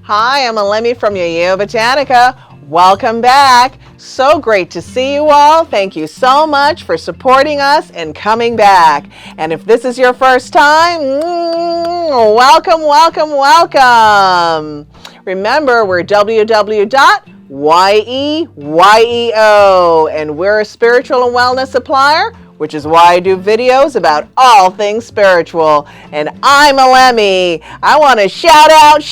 Hi, I'm Elemi from Yeyeo Botanica. Welcome back. So great to see you all. Thank you so much for supporting us and coming back. And if this is your first time, welcome, welcome, welcome. Remember, we're www.yeyeo, and we're a spiritual and wellness supplier, which is why I do videos about all things spiritual. And I'm Elemi. I want to shout out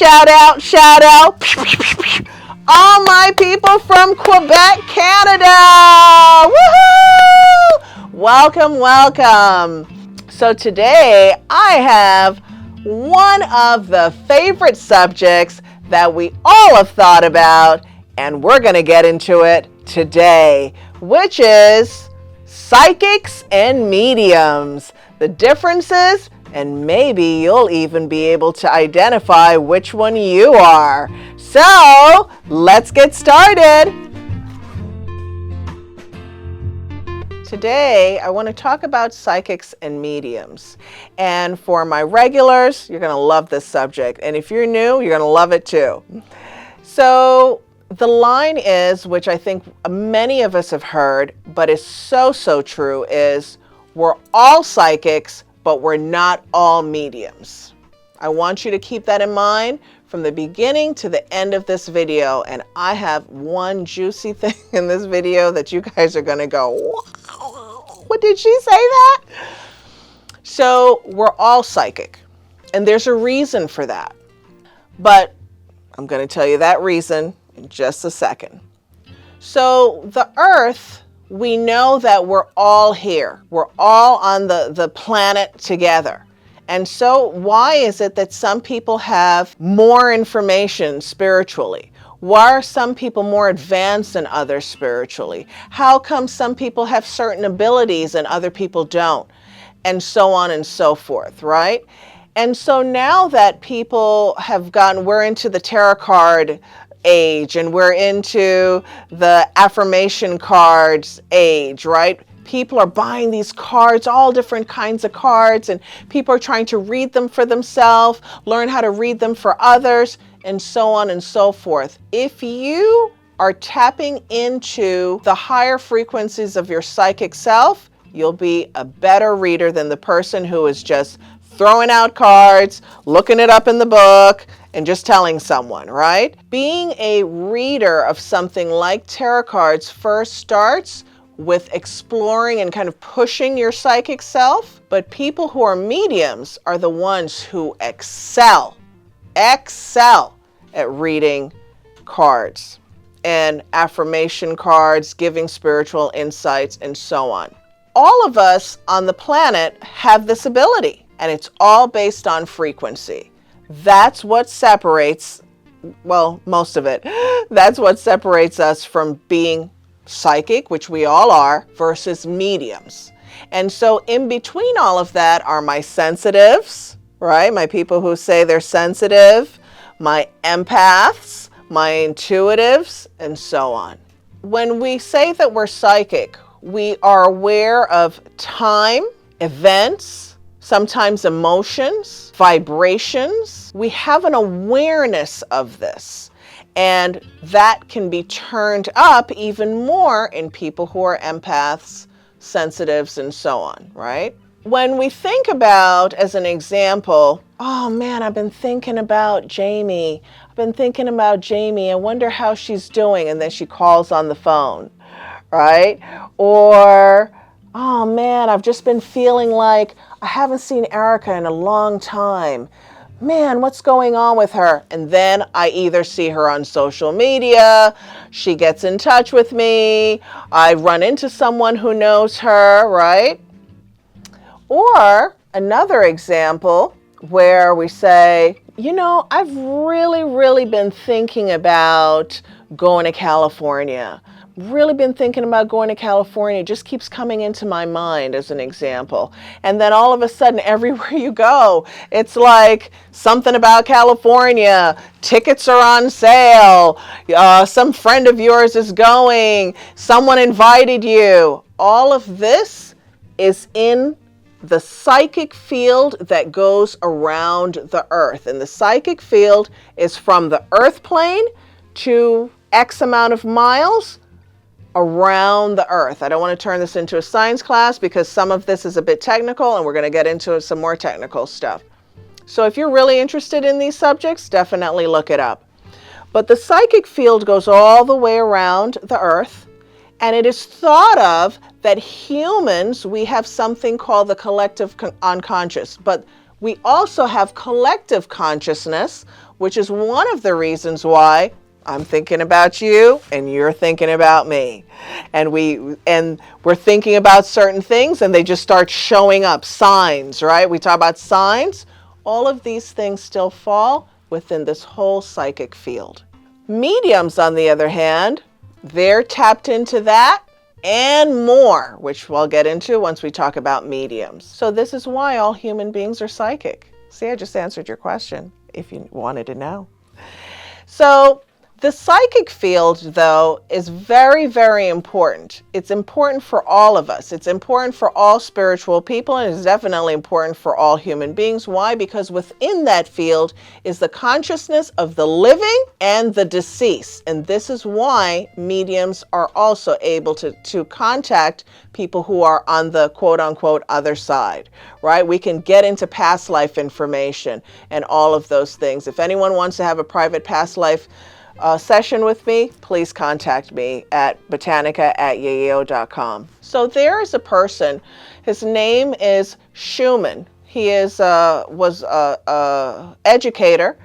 all my people from Quebec, Canada. Woohoo! Welcome, welcome. So today I have one of the favorite subjects that we all have thought about, and we're going to get into it today, which is psychics and mediums, the differences, and maybe you'll even be able to identify which one you are. So let's get started. Today, I want to talk about psychics and mediums. And for my regulars, you're going to love this subject. And if you're new, you're going to love it too. So the line is, which I think many of us have heard, but is so true, is we're all psychics, but we're not all mediums. I want you to keep that in mind from the beginning to the end of this video. And I have one juicy thing in this video that you guys are going to go, wow, what did she say that? So we're all psychic, and there's a reason for that. But I'm going to tell you that reason in just a second. So the earth, we know that we're all here. We're all on the planet together. And so why is it that some people have more information spiritually? Why are some people more advanced than others spiritually? How come some people have certain abilities and other people don't? And so on and so forth, right? And so now that people have we're into the tarot card age, and we're into the affirmation cards age, right? People are buying these cards, all different kinds of cards, and people are trying to read them for themselves, learn how to read them for others, and so on and so forth. If you are tapping into the higher frequencies of your psychic self, you'll be a better reader than the person who is just throwing out cards, looking it up in the book, and just telling someone, right? Being a reader of something like tarot cards first starts with exploring and kind of pushing your psychic self. But people who are mediums are the ones who excel at reading cards and affirmation cards, giving spiritual insights, and so on. All of us on the planet have this ability, and it's all based on frequency. That's what separates, well, most of it, that's what separates us from being psychic, which we all are, versus mediums. And so in between all of that are my sensitives, right? My people who say they're sensitive, my empaths, my intuitives, and so on. When we say that we're psychic, we are aware of time, events, sometimes emotions, vibrations. We have an awareness of this, and that can be turned up even more in people who are empaths, sensitives, and so on, right? When we think about, as an example, oh man, I've been thinking about Jamie. I wonder how she's doing. And then she calls on the phone, right? Or, oh man, I've just been feeling like I haven't seen Erica in a long time. Man, what's going on with her? And then I either see her on social media, she gets in touch with me, I run into someone who knows her, right? Or another example where we say, you know, I've really been thinking about going to California. It just keeps coming into my mind, as an example. And then all of a sudden, everywhere you go, it's like something about California. Tickets are on sale. Some friend of yours is going. Someone invited you. All of this is in the psychic field that goes around the earth. And the psychic field is from the earth plane to X amount of miles around the earth. I don't want to turn this into a science class because some of this is a bit technical and we're going to get into some more technical stuff. So if you're really interested in these subjects, definitely look it up. But the psychic field goes all the way around the earth, and it is thought of that humans, we have something called the collective unconscious, but we also have collective consciousness, which is one of the reasons why I'm thinking about you and you're thinking about me. And we're thinking about certain things and they just start showing up, signs, right? We talk about signs. All of these things still fall within this whole psychic field. Mediums, on the other hand, they're tapped into that and more, which we'll get into once we talk about mediums. So this is why all human beings are psychic. See, I just answered your question if you wanted to know. So the psychic field, though, is very, very important. It's important for all of us. It's important for all spiritual people, and it's definitely important for all human beings. Why? Because within that field is the consciousness of the living and the deceased. And this is why mediums are also able to contact people who are on the quote-unquote other side, right? We can get into past life information and all of those things. If anyone wants to have a private past life session with me, please contact me at botanica@yeyeo.com. So there is a person, his name is Schumann. He was a educator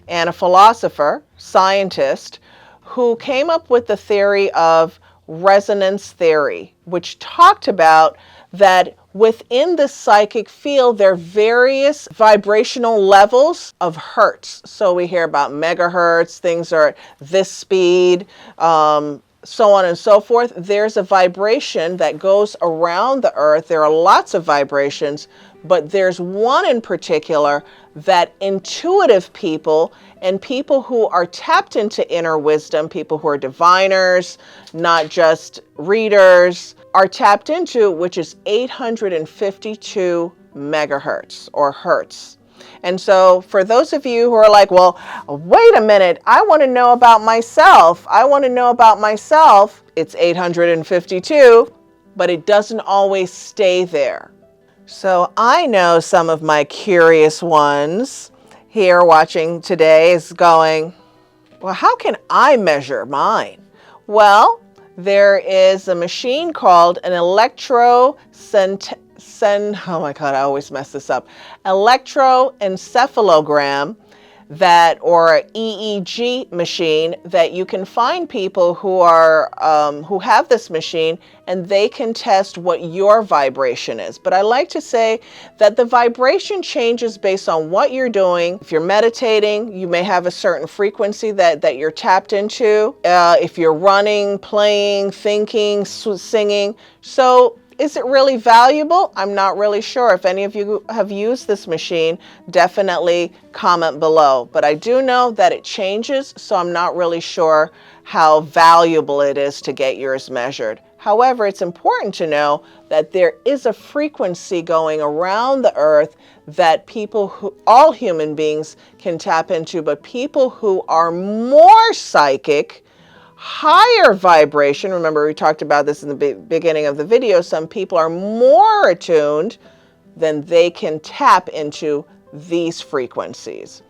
and a philosopher, scientist, who came up with the theory of resonance theory, which talked about that within the psychic field, there are various vibrational levels of hertz. So we hear about megahertz, things are at this speed, so on and so forth. There's a vibration that goes around the earth. There are lots of vibrations, but there's one in particular that intuitive people and people who are tapped into inner wisdom, people who are diviners, not just readers, are tapped into, which is 852 megahertz or hertz. And so for those of you who are like, well, wait a minute, I want to know about myself. It's 852, but it doesn't always stay there. So I know some of my curious ones here watching today is going, well, how can I measure mine? Well, there is a machine called an electroencephalogram or EEG machine that you can find people who have this machine, and they can test what your vibration is. But I like to say that the vibration changes based on what you're doing. If you're meditating, you may have a certain frequency that you're tapped into. If you're running, playing, thinking, singing. So is it really valuable? I'm not really sure. If any of you have used this machine, definitely comment below. But I do know that it changes, so I'm not really sure how valuable it is to get yours measured. However, it's important to know that there is a frequency going around the earth that all human beings can tap into, but people who are more psychic, higher vibration, remember we talked about this in the beginning of the video, some people are more attuned, then they can tap into these frequencies.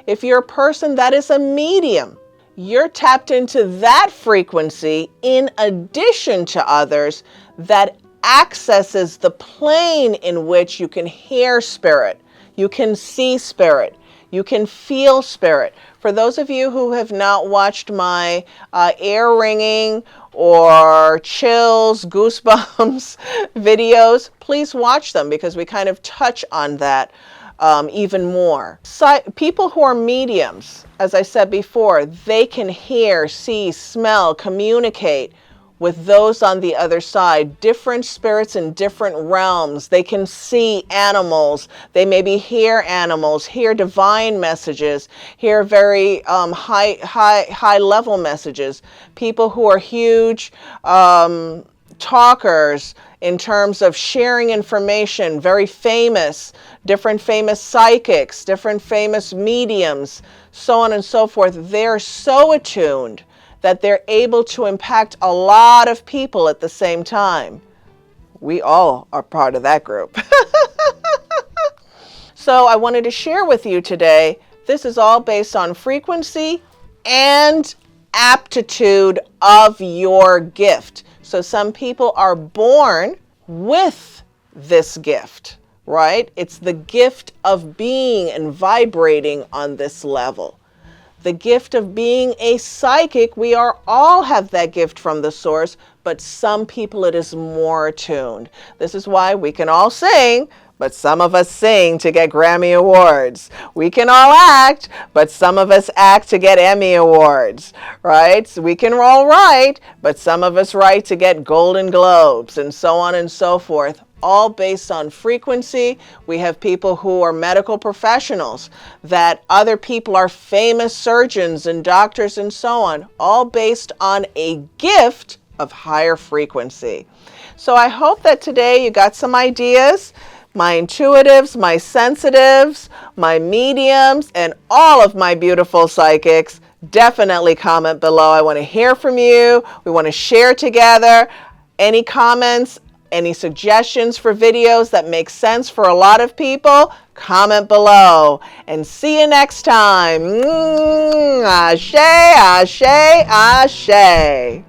If you're a person that is a medium, you're tapped into that frequency in addition to others that accesses the plane in which you can hear spirit, you can see spirit, you can feel spirit. For those of you who have not watched my ear ringing or chills, goosebumps videos, please watch them because we kind of touch on that even more. People who are mediums, as I said before, they can hear, see, smell, communicate with those on the other side, different spirits in different realms. They can see animals. They maybe hear animals, hear divine messages, hear very high level messages. People who are huge talkers, in terms of sharing information, very famous, different famous psychics, different famous mediums, so on and so forth. They're so attuned that they're able to impact a lot of people at the same time. We all are part of that group. So I wanted to share with you today, this is all based on frequency and aptitude of your gift. So some people are born with this gift, right? It's the gift of being and vibrating on this level. The gift of being a psychic, we are all have that gift from the source, but some people it is more attuned. This is why we can all sing, but some of us sing to get Grammy Awards. We can all act, but some of us act to get Emmy Awards, right? So we can all write, but some of us write to get Golden Globes, and so on and so forth. All based on frequency. We have people who are medical professionals, that other people are famous surgeons and doctors and so on, all based on a gift of higher frequency. So I hope that today you got some ideas. My intuitives, my sensitives, my mediums, and all of my beautiful psychics, definitely comment below. I want to hear from you. We want to share together. Any comments, any suggestions for videos that make sense for a lot of people, comment below. And see you next time. Ashe, ashe, ashe.